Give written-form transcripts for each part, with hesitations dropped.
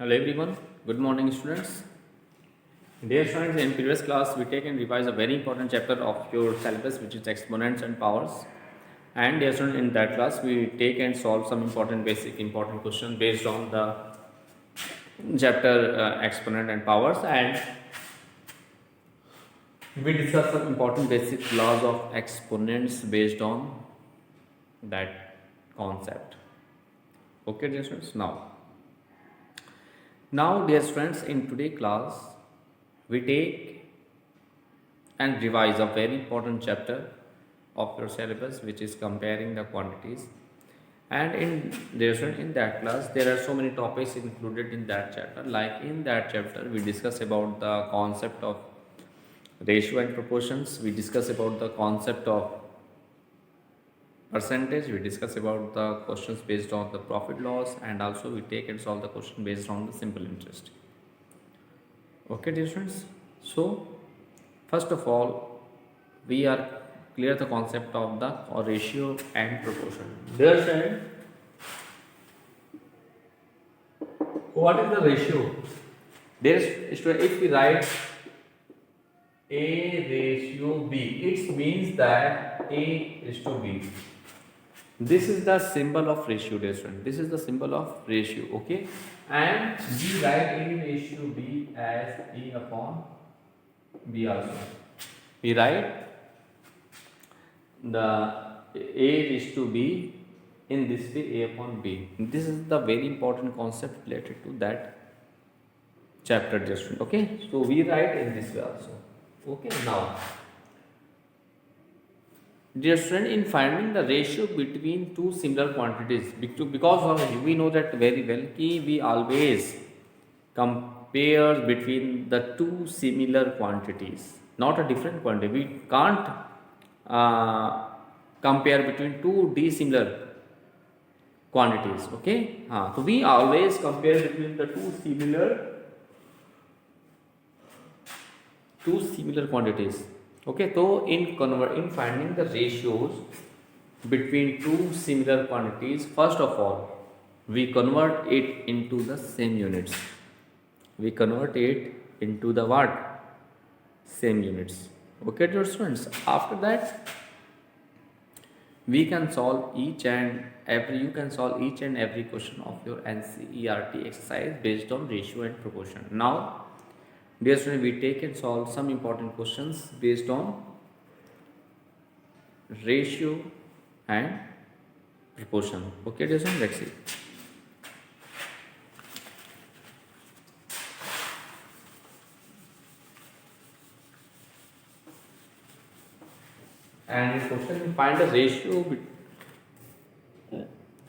Hello everyone, good morning students. Dear students, in previous class we take and revise a very important chapter of your syllabus which is exponents and powers. And dear students, in that class we take and solve some important basic important questions based on the chapter exponent and powers, and we discuss some important basic laws of exponents based on that concept. Okay dear students, now dear students, in today's class we take and revise a very important chapter of your syllabus which is comparing the quantities. And in that class there are so many topics included in that chapter. Like in that chapter we discuss about the concept of ratio and proportions, we discuss about the concept of percentage, we discuss about the questions based on the profit loss, and also we take and solve the question based on the simple interest. Okay dear students, so first of all we are clear the concept of the ratio and proportion. Dear student, what is the ratio? If we write A ratio B, it means that A is to B. This is the symbol of ratio, dear student. This is the symbol of ratio, okay? And we write A ratio B as A upon B also. We write the A is to B in this way, A upon B. This is the very important concept related to that chapter, dear student, okay? So we write in this way also. Okay, now dear student, in finding the ratio between two similar quantities, because of we know that very well कि we always compare between the two similar quantities, not a different quantity. We can't compare between two dissimilar quantities, okay? So we always compare between the two similar quantities. Okay, so in finding the ratios between two similar quantities, first of all we convert it into the same units. We convert it into the what? Same units. Okay dear students, after that we can solve each and every question of your NCERT exercise based on ratio and proportion. Now dear student, we take and solve some important questions based on ratio and proportion. Okay dear student, let's see. And in question we find the ratio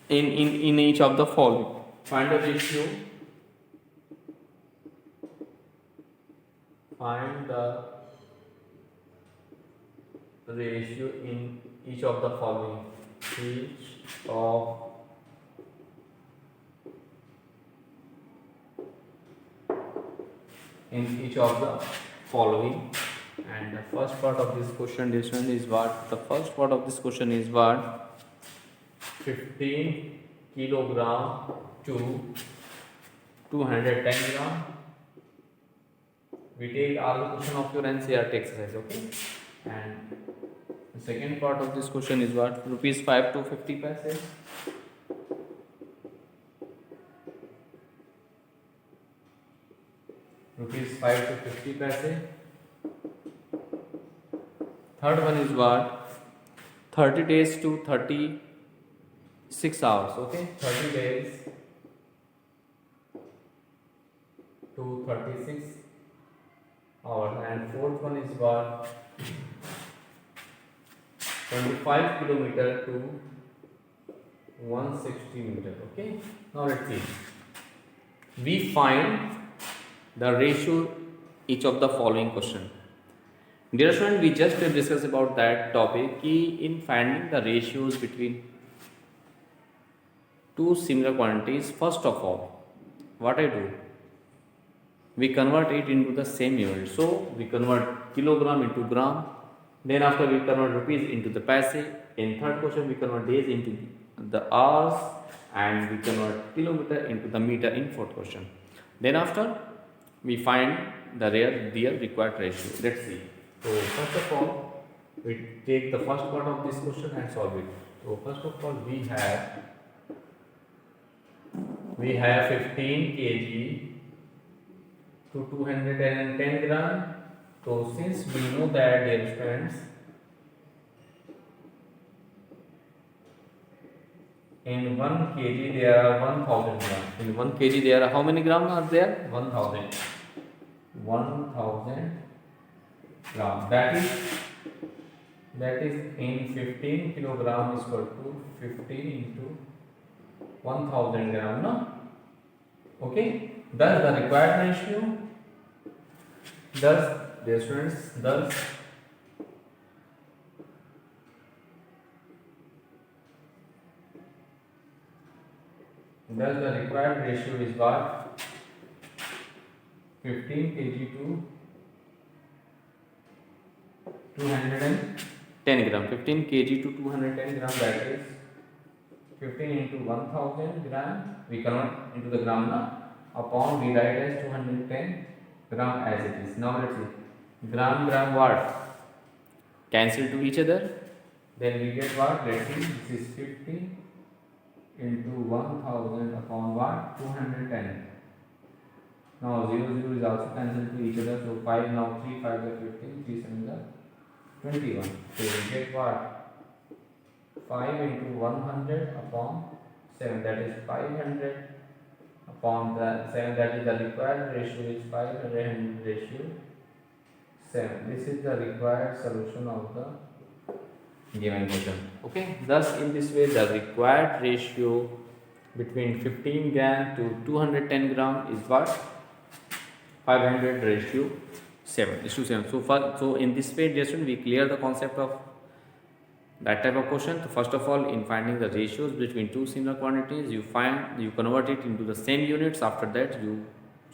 in each of the following. Find the ratio. Find the ratio in each of the following. Each of the following. And the first part of this question is what? The first part of this question is what? 15 kilogram to 210 gram. We take all the question of your NCERT exercise, okay? And the second part of this question is what? Rupees 5 to 50 paise. Rupees 5 to 50 paise. Third one is what? 30 days to 36 hours, okay? 30 days to 36 hours. And fourth one is what? 25 kilometer to 160 meter, okay? Now let's see. We find the ratio each of the following question. Dear student, we just discussed about that topic in finding the ratios between two similar quantities. First of all, what I do, we convert it into the same unit. So we convert kilogram into gram, then after we convert rupees into the paise. In third question we convert days into the hours, and we convert kilometer into the meter in fourth question. Then after we find their required ratio. Let's see. So first of all, we take the first part of this question and solve it. So first of all, we have 15 kg to 210 gram. So since we know that, dear students, in 1 kg there are 1000 grams. In 1 kg there are how many grams are there? 1000. 1000 gram. That is in 15 kilogram is equal to 15 into 1000 gram. No? Okay. Thus the required ratio. Thus, dear students, thus the required ratio is what? 15 kg to 210 gram. 15 kg to 210 gram, that is 15 into 1000 gram. We convert into the gram now. Upon we write as 210 gram as it is. Now let's see. Gram what? Cancel to each other. Then we get what? Let's see. This is 50 into 1000 upon what? 210. Now 0 is also cancelled to each other. So 5 now 3 5 are 15, 3 7 are 21. So we get what? 5 into 100 upon 7, that is 500 upon the 7, that is the required ratio is 500 ratio 7. This is the required solution of the given question. Okay, thus in this way the required ratio between 15 gram to 210 gram is what? 500 ratio 7 is to 7. So in this way, dear student, we clear the concept of that type of question. So first of all, in finding the ratios between two similar quantities, you convert it into the same units. After that, you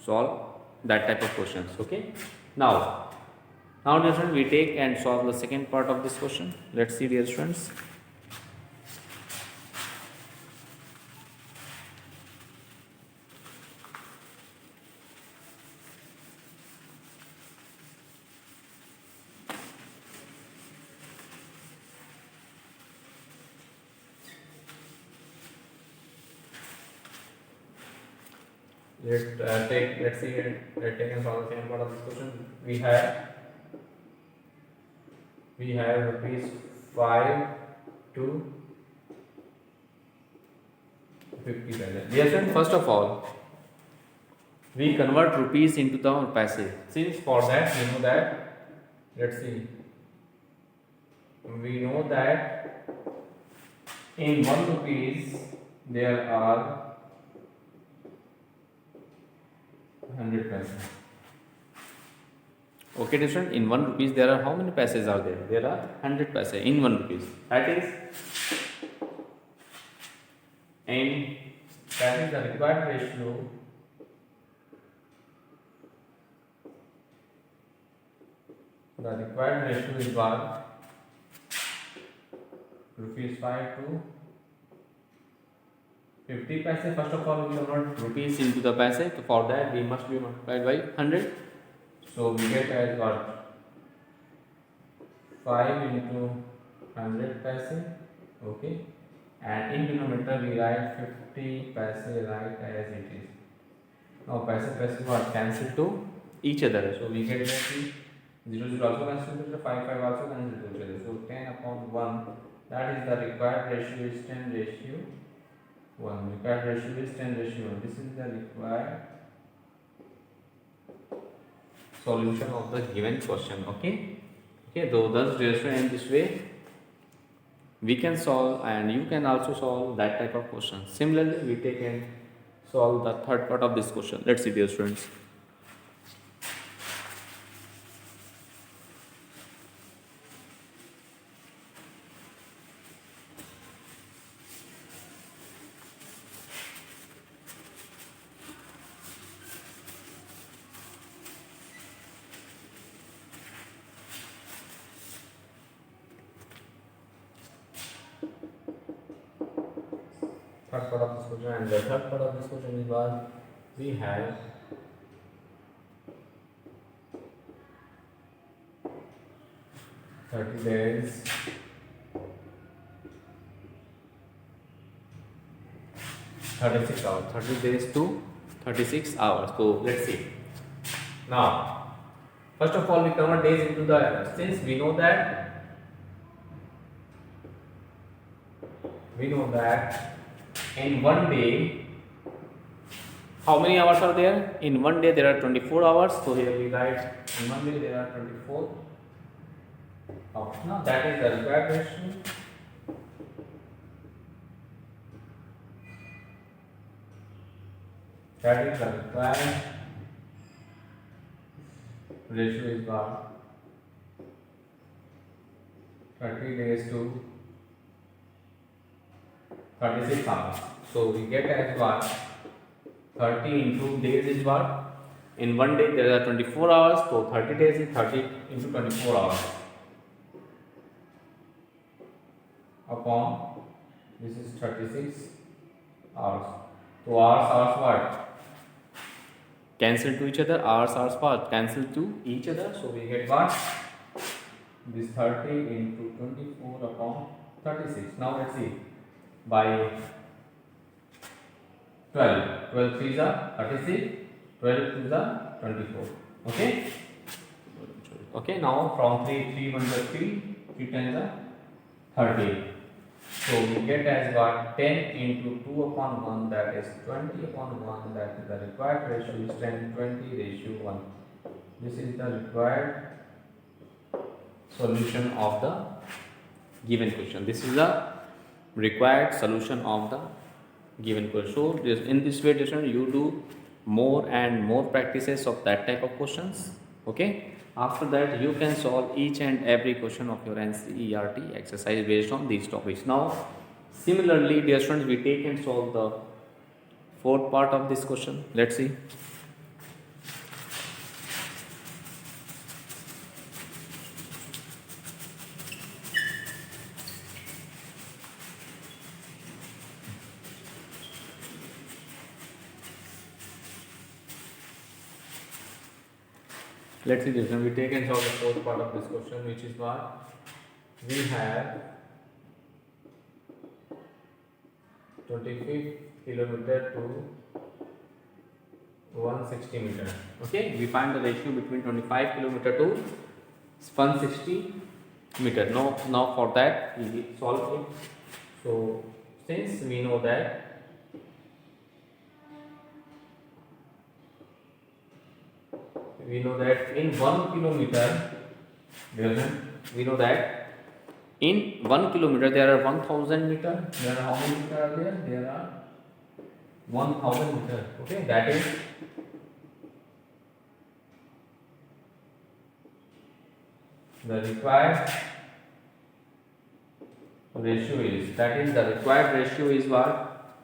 solve that type of questions. Okay. Now dear students, we take and solve the second part of this question. Let's see, dear students. Let's take and solve the second part of this question. We have rupees 5 to 50 paise. Yes, and first of all, we convert rupees into the paise. Since for that we know that, let's see, we know that in 1 rupees there are 100 paise. Okay, different. In 1 rupees there are how many paises are there? There are 100 paise in 1 rupees. That is the required ratio is what? Rupees 5 to 50 paise. First of all, we convert rupees into the paise. So for that we must be multiplied by 100. So we get as what? 5 into 100 paise. Okay. And in denominator we write 50 paise right as it is. Now paise what? Cancel to each other. So we get that 0 also cancel to each other, 5 also cancel to each other. So 10 upon 1, that is the required ratio is 10 ratio 1. Required ratio is 10 ratio 1. This is the required solution of the given question. Okay. So thus, dear student, in this way we can solve, and you can also solve that type of question. Similarly, we take and solve the third part of this question. Let's see, dear students. Third part of this question, and the third part of this question is what? we have 30 days, 36 hours, 30 days to 36 hours. So let's see. Now, first of all, we convert days into the hours. Since we know that in one day, how many hours are there? In one day there are 24 hours. So here we write in one day there are 24 hours. Now that is the required ratio. That is the required ratio is what? 30 days to 36 hours. So we get as what? 30 into days is what? In one day there are 24 hours. So 30 days is 30 into 24 hours. Upon this is 36 hours. So hours what? Cancel to each other. Hours what? Cancel to each other. So we get what? This 30 into 24 upon 36. Now let's see. By 12. 12 3s are 36. 12 2s are 24. Okay? Okay, now from 3, 3 1s are 3. 3 10s are 30. So we get as what? 10 into 2 upon 1, that is 20 upon 1, that is the required ratio is 10 20 ratio 1. This is the required solution of the given question. This is the required solution of the given question. So in this way, you do more and more practices of that type of questions. Okay. After that, you can solve each and every question of your NCERT exercise based on these topics. Now, similarly, dear students, we take and solve the fourth part of this question. Let's see. Let's see this one. We take and solve the fourth part of this question, which is what? We have 25 kilometer to 160 meter. Okay, we find the ratio between 25 kilometer to 160 meter. Now for that we solve it. So since we know that in 1 kilometer, we know that in 1 kilometer there are 1000 meter. There are how many meter are there? There are 1000 meter. Okay, that is the required ratio is. That is the required ratio is what?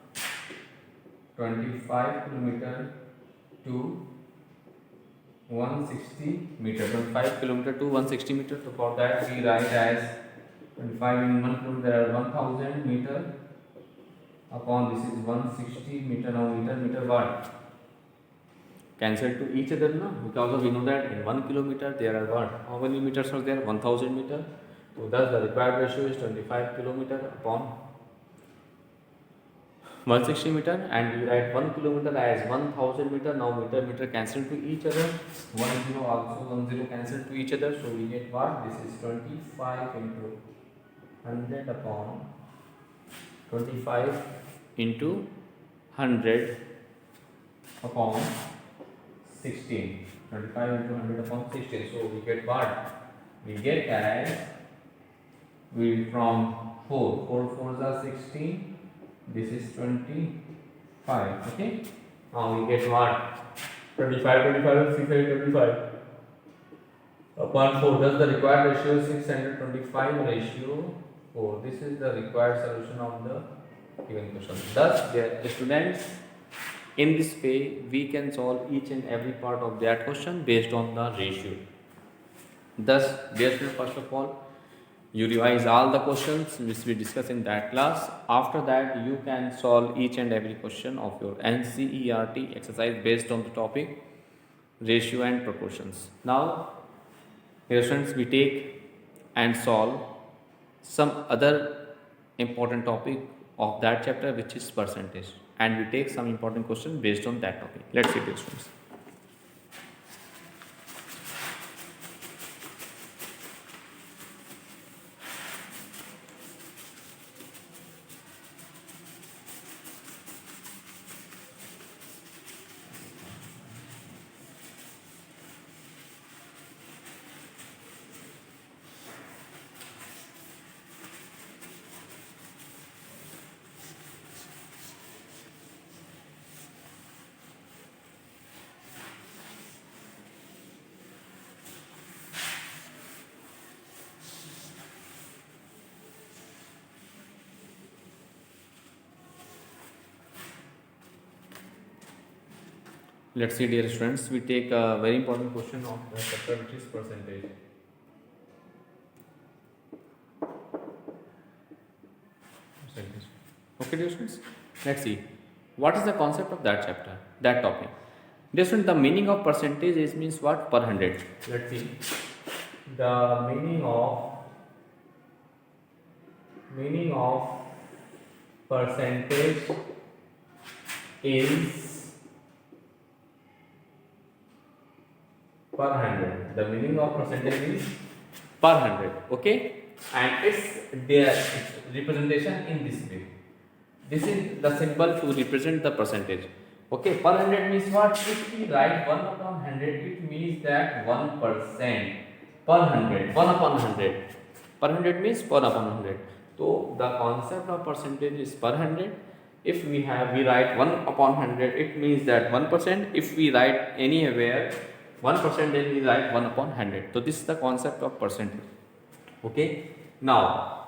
25 kilometer to 160 meter. 25 kilometer to 160 meter. So for that we write as 25 in 1 kilometer there are 1000 meter upon this is 160 meter. Now meter what? Cancel to each other now, because we know that in 1 kilometer there are what? How many meters are there? 1000 meter. So thus the required ratio is 25 kilometer upon 160 meter, and we write 1 kilometer as 1000 meter. Now meter cancel to each other. 10 also 10 cancel to each other. So we get what? This is 25 into 100 upon 25 into 100 upon 16. 25 into 100 upon 16. So we get what? We get as we from 4 4s are 16. This is 25. Okay. Now we get what? 25 625 upon 4. Thus the required ratio is 625 ratio 4. This is the required solution of the given question. Thus, dear students, in this way we can solve each and every part of that question based on the ratio. Thus, dear students, first of all, You revise all the questions which we discussed in that class. After that, you can solve each and every question of your NCERT exercise based on the topic ratio and proportions. Now, here students, we take and solve some other important topic of that chapter, which is percentage, and we take some important question based on that topic. Let's see this students. Let's see, dear students, we take a very important question of the chapter, which is percentage. Okay, dear students, let's see what is the concept of that chapter, that topic. Dear students, the meaning of percentage is means what? Per hundred. Let's see the meaning of percentage is per hundred. The meaning of percentage is per hundred. Okay, and its representation in this way. This is the symbol to represent the percentage. Okay, per hundred means what? If we write 1 upon 100, it means that 1% per hundred. 1 upon 100. Per hundred means 1 upon 100. So the concept of percentage is per hundred. If we write 1 upon 100, it means that 1%. If we write anywhere 1%, then we write 1 upon 100. So this is the concept of percentage. Okay. Now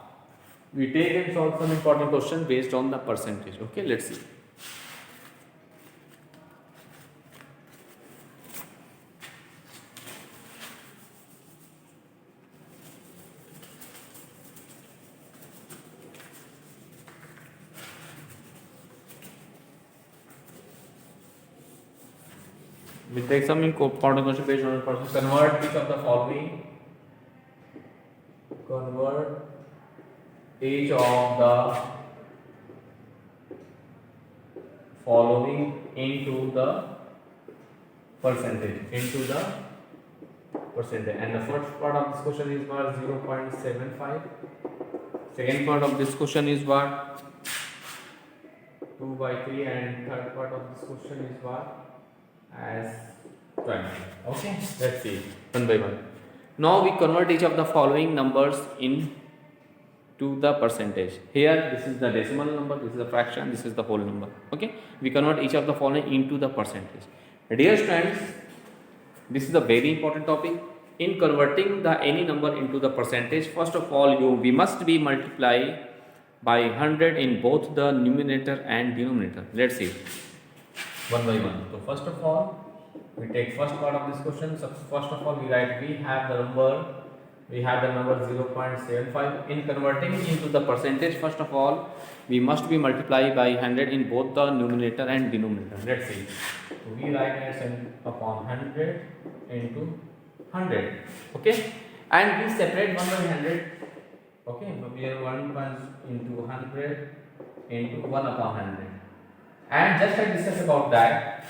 we take and solve some important question based on the percentage. Okay, let's see. We take some important question based on the percentage. Convert each of the following. Convert each of the following into the percentage. And the first part of this question is what? 0.75. Second part of this question is what? 2/3, and third part of this question is what? As 20. Okay, let's see one by one. Now we convert each of the following numbers into the percentage. Here this is the decimal number, this is the fraction, this is the whole number. Okay, we convert each of the following into the percentage. Dear students, this is a very important topic. In converting any number into the percentage, first of all we must be multiply by 100 in both the numerator and denominator. Let's see one by one. So first of all, we take first part of this question. So first of all, we write we have the number 0.75. In converting into the percentage, first of all, we must be multiplied by 100 in both the numerator and denominator. Let's see. So we write as upon 100 into 100. Okay, and we separate 1 by 100. Okay, so we have 1 into 100 into 1 upon 100. And just like discuss about that,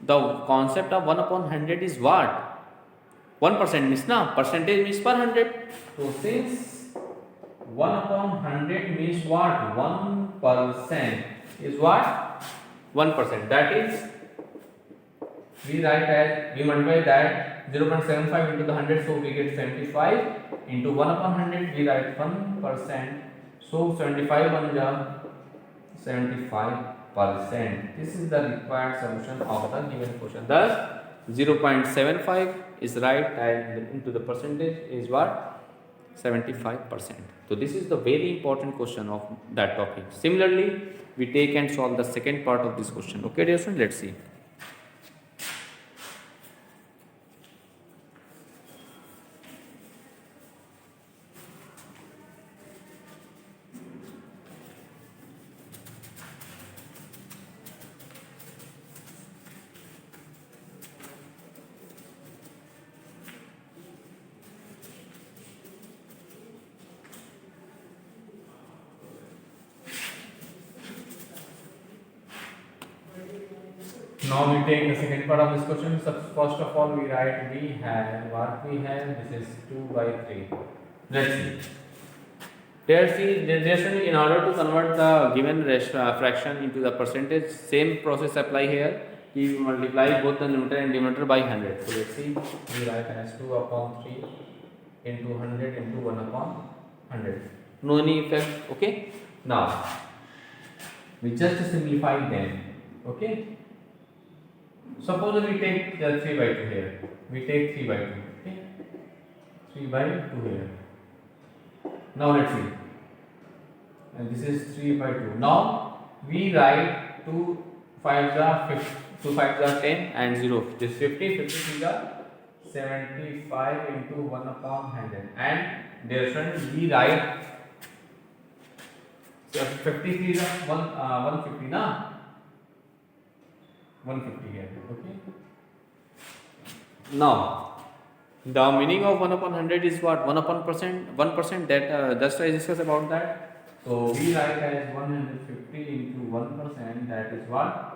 the concept of 1 upon 100 is what? 1% means now percentage means per 100. So since 1 upon 100 means what? 1% is what? 1%. That is, we multiply that 0.75 into the 100, so we get 75 into 1 upon 100. We write 1%. So 75 1 75%. This is the required solution of the given question. Thus 0.75 is right, and into the percentage is what? 75%. So this is the very important question of that topic. Similarly, we take and solve the second part of this question. Okay, dear students, let's see. Now we take the second part of this question. So first of all, we write we have what we have. This is 2 by 3. Let's see. In order to convert the given fraction into the percentage, same process apply here. We multiply both the numerator and denominator by 100. So let's see. We write as 2 upon 3 into 100 into 1 upon 100. No any effect. Okay. Now we just simplify them. Okay. Suppose we take the 3 by 2 here. We take 3 by 2. Okay. 3 by 2 here. Now let's see. And this is 3 by 2. Now we write 2 5s are 50, 2 5s are 10 and 0. This 50, 53 are 75 into 1 upon 100. And dear friend, we write 53 is 150 na? 150 here. Okay. Now the meaning of 1 upon 100 is what? 1 upon percent, 1%. That just I discussed about that. So we write as 150 into 1%. That is what?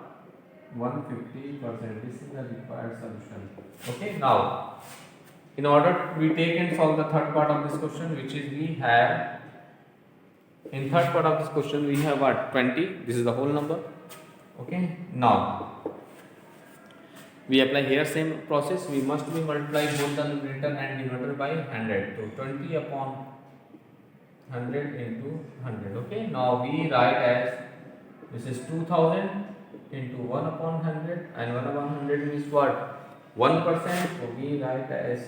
150%. This is the required solution. Okay. Now, in order we take and solve the third part of this question, which is we have in third part of this question we have what? 20. This is the whole number. Okay. Now we apply here same process. We must be multiply both the numerator and denominator by 100. So 20 upon 100 into 100. Okay. Now we write as this is 2000 into 1 upon 100, and 1 upon 100 means what? 1%. So we write as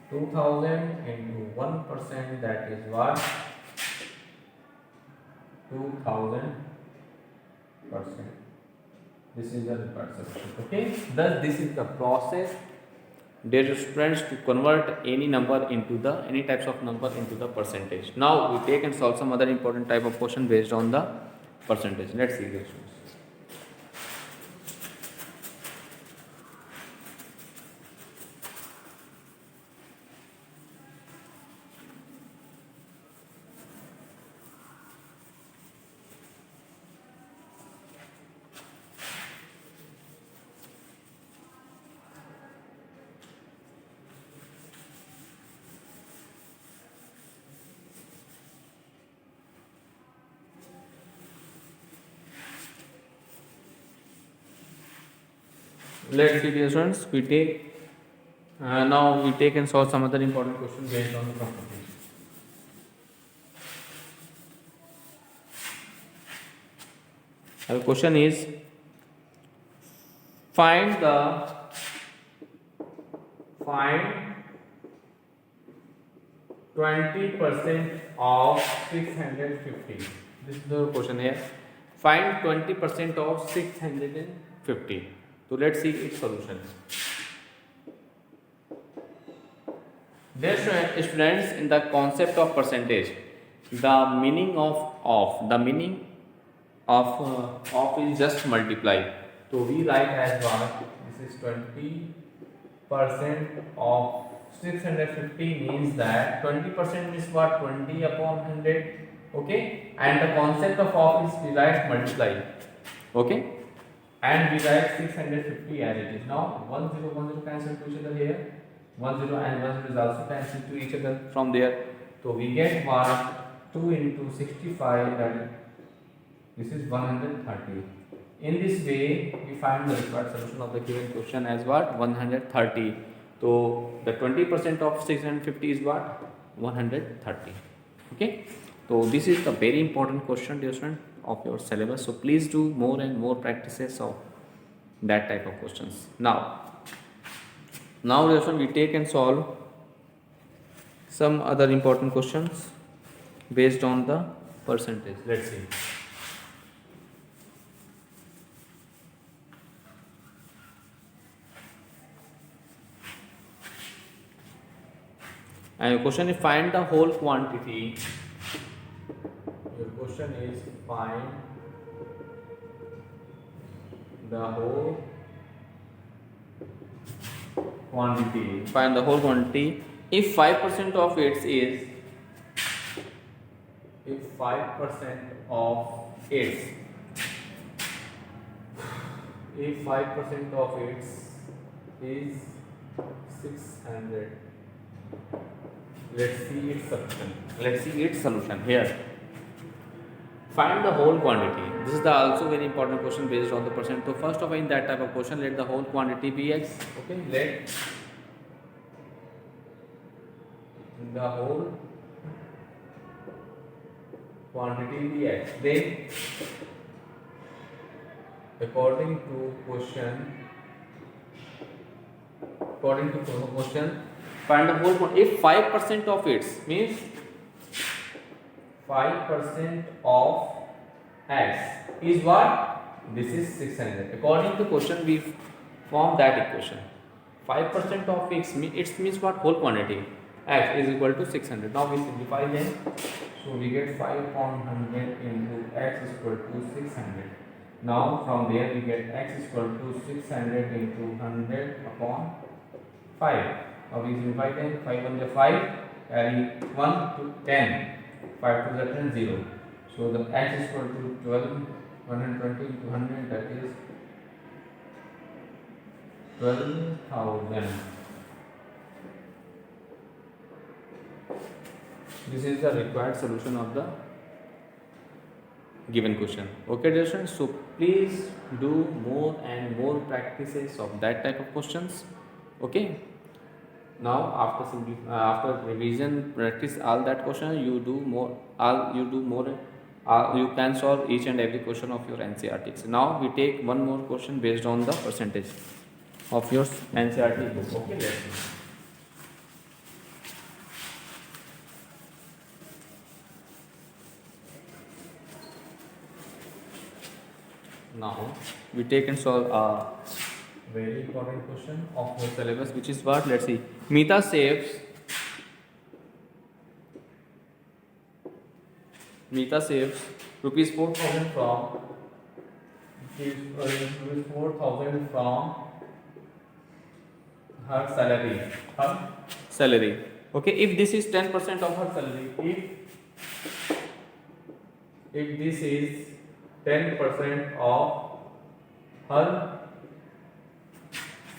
2000 into 1%. That is what? 2000%. This is the required solution. Okay. Thus this is the process, dear students, to convert any number into the any types of number into the percentage. Now we take and solve some other important type of question based on the percentage. Let's see this. Let's see, dear students. We take now we take and solve some other important question based on the properties. The question is find 20% of 650. This is the question here. Find 20% of 650. So let's see its solution. Dear students, in the concept of percentage, the meaning of is just multiply. So we write as what? This is 20% of 650 means that 20% is what? 20 upon 100. Okay, and the concept of is we write multiply. Okay. And we write 650 as it is. Now 10 cancel to each other here. 10 and 10 is also cancelled to each other from there. So we get what? 2 into 65, that this is 130. In this way we find the required solution of the given question as what? 130. So the 20% of 650 is what? 130. Okay. So this is the very important question, dear student, of your syllabus. So please do more and more practices of that type of questions. Now dear student, we take and solve some other important questions based on the percentage. Let's see. And your question is find the whole quantity. Your question is find the whole quantity. Find the whole quantity if 5% of it is 5% of its if 5% of it is 600, let's see its solution. Let's see its solution here. Find the whole quantity. This is the also very important question based on the percent. So first of all, in that type of question, let the whole quantity be x. Okay, let the whole quantity be x. Then, according to question, find the whole quantity. If 5% of it means 5% of x is what? This is 600. According to question, we form that equation. 5% of x means what? Whole quantity. X is equal to 600. Now we simplify them. So we get 5 upon 100 into x is equal to 600. Now from there we get x is equal to 600 into 100 upon 5. Now we simplify them. 5 on the 5, carry 1 to 10. 5 to the 10, 0. So the x is equal to 12, 120 into 100, that is 12,000. This is the required solution of the given question. Okay, dear students, so please do more and more practices of that type of questions. Okay. Now after revision, practice all that question. You can solve each and every question of your NCERT. Now we take one more question based on the percentage of your NCERT book. Okay, let's see. Now we take and solve a very important question of your syllabus, which is what? Let's see. Meeta saves rupees 4,000 from her salary. Okay, if this is 10% of her salary, if this is 10% of her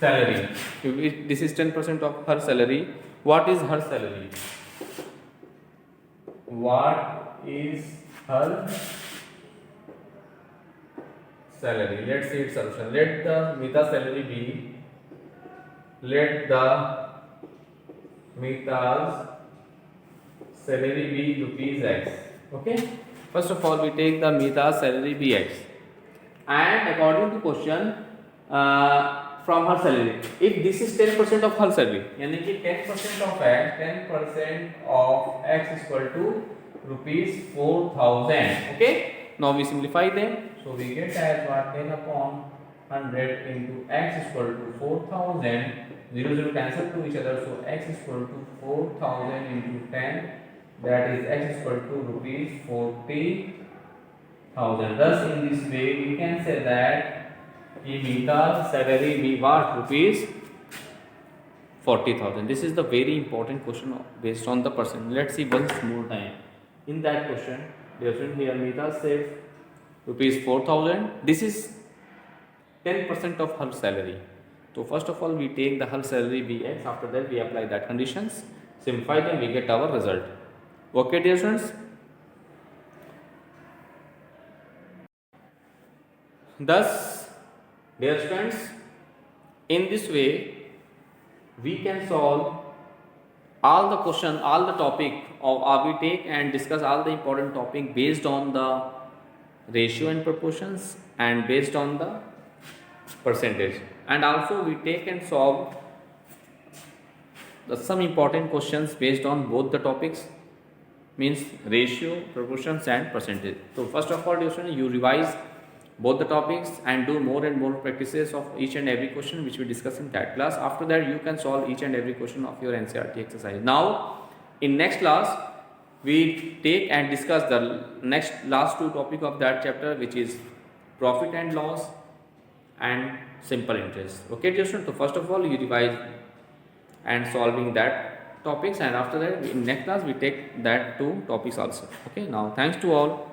salary, if this is 10% of her salary, what is her salary? What is her salary? Let's see its solution. Let the Meeta salary be, Meeta's salary be rupees x. Okay. First of all, we take the Meeta's salary be x, and according to question, from her salary, if this is 10% of her salary, यानी कि 10% of x is equal to rupees 4,000. Okay. Now we simplify them. So we get as what? 10 upon 100 into x is equal to 4,000. 0 cancel to each other. So x is equal to 4,000 into 10. That is x is equal to rupees 40,000. Thus, in this way, we can say that Meeta's salary be what? Rupees 40,000. This is the very important question based on the percent. Let's see once more time. In that question, here Meeta saves rupees 4,000. This is 10% of her salary. So first of all, we take the her salary be x. After that, we apply that conditions. Simplify them, we get our result. Okay, dear students. Thus, dear students, in this way, we can solve all the question, all the topic of we take and discuss all the important topic based on the ratio and proportions and based on the percentage. And also we take and solve some important questions based on both the topics, means ratio, proportions and percentage. So first of all, you revise both the topics and do more and more practices of each and every question which we discuss in that class. After that, you can solve each and every question of your NCERT exercise. Now in next class, we take and discuss the last two topic of that chapter, which is profit and loss and simple interest. Okay, dear students, so first of all, you revise and solving that topics, and after that in next class we take that two topics also. Okay, now thanks to all.